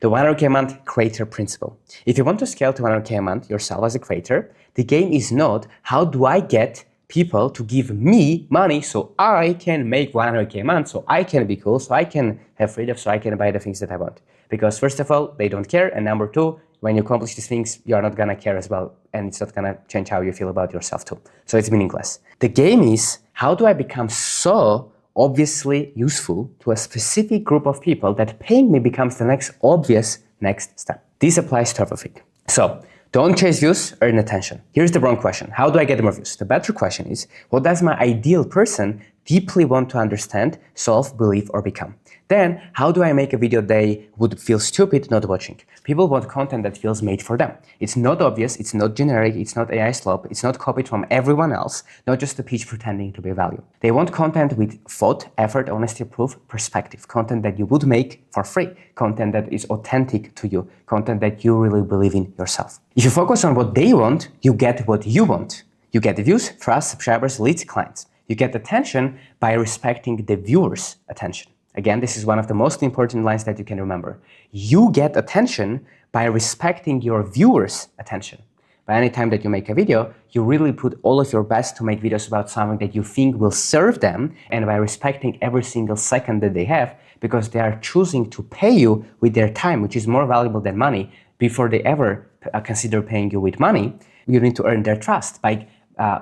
The 100K a month creator principle. If you want to scale to 100K a month yourself as a creator, the game is not how do I get people to give me money so I can make 100K a month, so I can be cool, so I can have freedom, so I can buy the things that I want. Because first of all, they don't care, and number two, when you accomplish these things, you're not gonna care as well, and it's not gonna change how you feel about yourself too. So it's meaningless. The game is, how do I become so obviously useful to a specific group of people that paying me becomes the next obvious next step? This applies to everything. So don't chase views, earn attention. Here's the wrong question. How do I get more views? The better question is, what does my ideal person deeply want to understand, solve, believe, or become? Then, how do I make a video they would feel stupid not watching? People want content that feels made for them. It's not obvious, it's not generic, it's not AI slop, it's not copied from everyone else, not just a pitch pretending to be value. They want content with thought, effort, honesty, proof, perspective. Content that you would make for free. Content that is authentic to you. Content that you really believe in yourself. If you focus on what they want, you get what you want. You get views, trust, subscribers, leads, clients. You get attention by respecting the viewer's attention. Again, this is one of the most important lines that you can remember. You get attention by respecting your viewer's attention. By any time that you make a video, you really put all of your best to make videos about something that you think will serve them, and by respecting every single second that they have, because they are choosing to pay you with their time, which is more valuable than money, before they ever consider paying you with money, you need to earn their trust by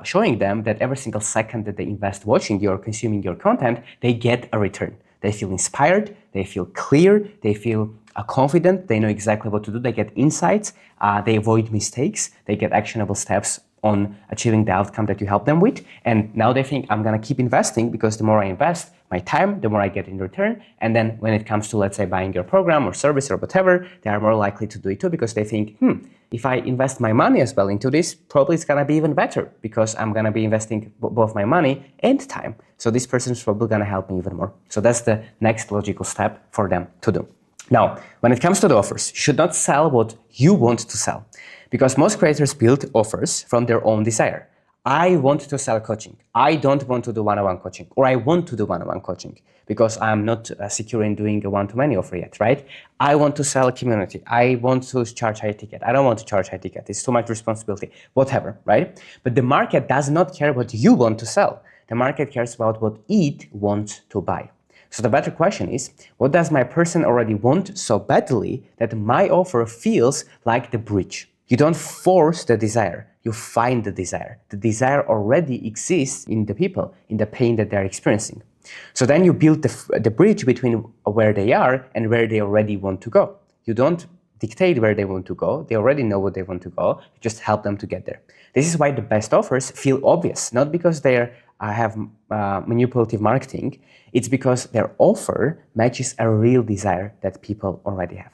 showing them that every single second that they invest watching you or consuming your content, they get a return. They feel inspired, they feel clear, they feel confident, they know exactly what to do, they get insights, they avoid mistakes, they get actionable steps on achieving the outcome that you help them with. And now they think, I'm gonna keep investing because the more I invest my time, the more I get in return. And then when it comes to, let's say, buying your program or service or whatever, they are more likely to do it too, because they think, if I invest my money as well into this, probably it's gonna be even better because I'm gonna be investing both my money and time. So this person is probably gonna help me even more. So that's the next logical step for them to do. Now, when it comes to the offers, you should not sell what you want to sell, because most creators build offers from their own desire. I want to sell coaching. I don't want to do one-on-one coaching, or I want to do one-on-one coaching because I'm not secure in doing a one-to-many offer yet, right? I want to sell a community. I want to charge high ticket. I don't want to charge high ticket. It's too much responsibility, whatever, right? But the market does not care what you want to sell. The market cares about what it wants to buy. So the better question is, what does my person already want so badly that my offer feels like the bridge? You don't force the desire, you find the desire. The desire already exists in the people, in the pain that they're experiencing. So then you build the bridge between where they are and where they already want to go. You don't dictate where they want to go, they already know what they want to go, you just help them to get there. This is why the best offers feel obvious, not because they have manipulative marketing, it's because their offer matches a real desire that people already have.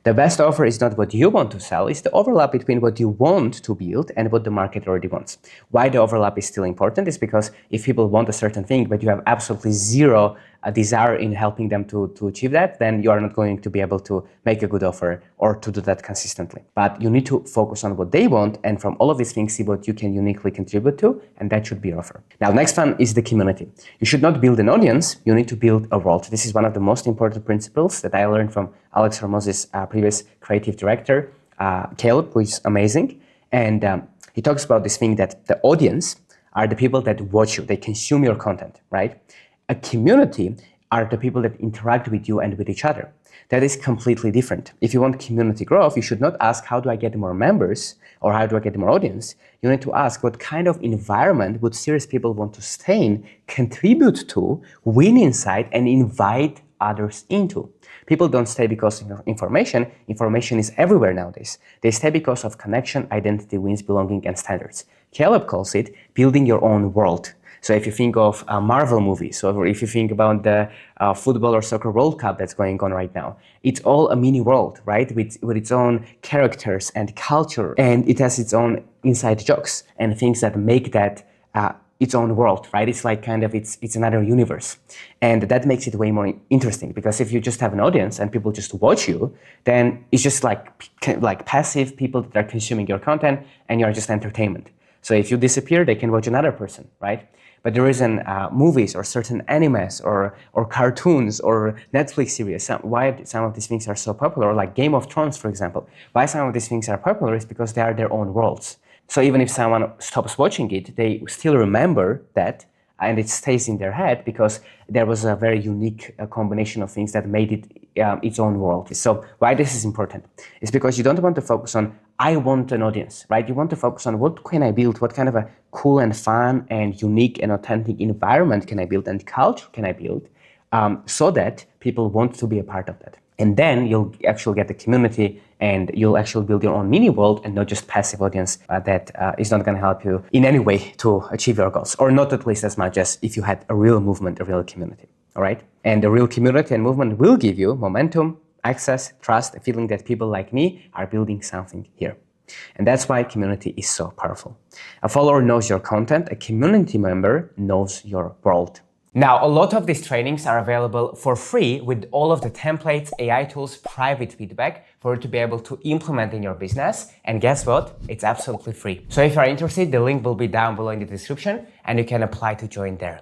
The best offer is not what you want to sell, it's the overlap between what you want to build and what the market already wants. Why the overlap is still important is because if people want a certain thing, but you have absolutely zero desire in helping them to achieve that, then you are not going to be able to make a good offer or to do that consistently. But you need to focus on what they want, and from all of these things, see what you can uniquely contribute to, and that should be your offer. Now, next one is the community. You should not build an audience, you need to build a world. This is one of the most important principles that I learned from Alex Hormozi's previous creative director, Caleb, who is amazing. And he talks about this thing that the audience are the people that watch you, they consume your content, right? A community are the people that interact with you and with each other. That is completely different. If you want community growth, you should not ask, how do I get more members or how do I get more audience? You need to ask, what kind of environment would serious people want to stay in, contribute to, win inside, and invite others into? People don't stay because of information. Information is everywhere nowadays. They stay because of connection, identity, wins, belonging, and standards. Caleb calls it building your own world. So if you think of Marvel movies, or if you think about the football or soccer World Cup that's going on right now, it's all a mini world, right? With its own characters and culture, and it has its own inside jokes and things that make that its own world, right? It's like kind of, it's another universe. And that makes it way more interesting, because if you just have an audience and people just watch you, then it's just like passive people that are consuming your content and you're just entertainment. So if you disappear, they can watch another person, right? But there isn't movies or certain animes or cartoons or Netflix series. Why some of these things are so popular, like Game of Thrones, for example. Why some of these things are popular is because they are their own worlds. So even if someone stops watching it, they still remember that, and it stays in their head because there was a very unique combination of things that made it its own world. So why this is important is because you don't want to focus on, I want an audience, right? You want to focus on what can I build, what kind of a cool and fun and unique and authentic environment can I build and culture can I build, so that people want to be a part of that. And then you'll actually get the community and you'll actually build your own mini world and not just passive audience that is not going to help you in any way to achieve your goals, or not at least as much as if you had a real movement, a real community, all right? And the real community and movement will give you momentum, access, trust, a feeling that people like me are building something here. And that's why community is so powerful. A follower knows your content, a community member knows your world. Now, a lot of these trainings are available for free with all of the templates, AI tools, private feedback for you to be able to implement in your business. And guess what? It's absolutely free. So if you're interested, the link will be down below in the description and you can apply to join there.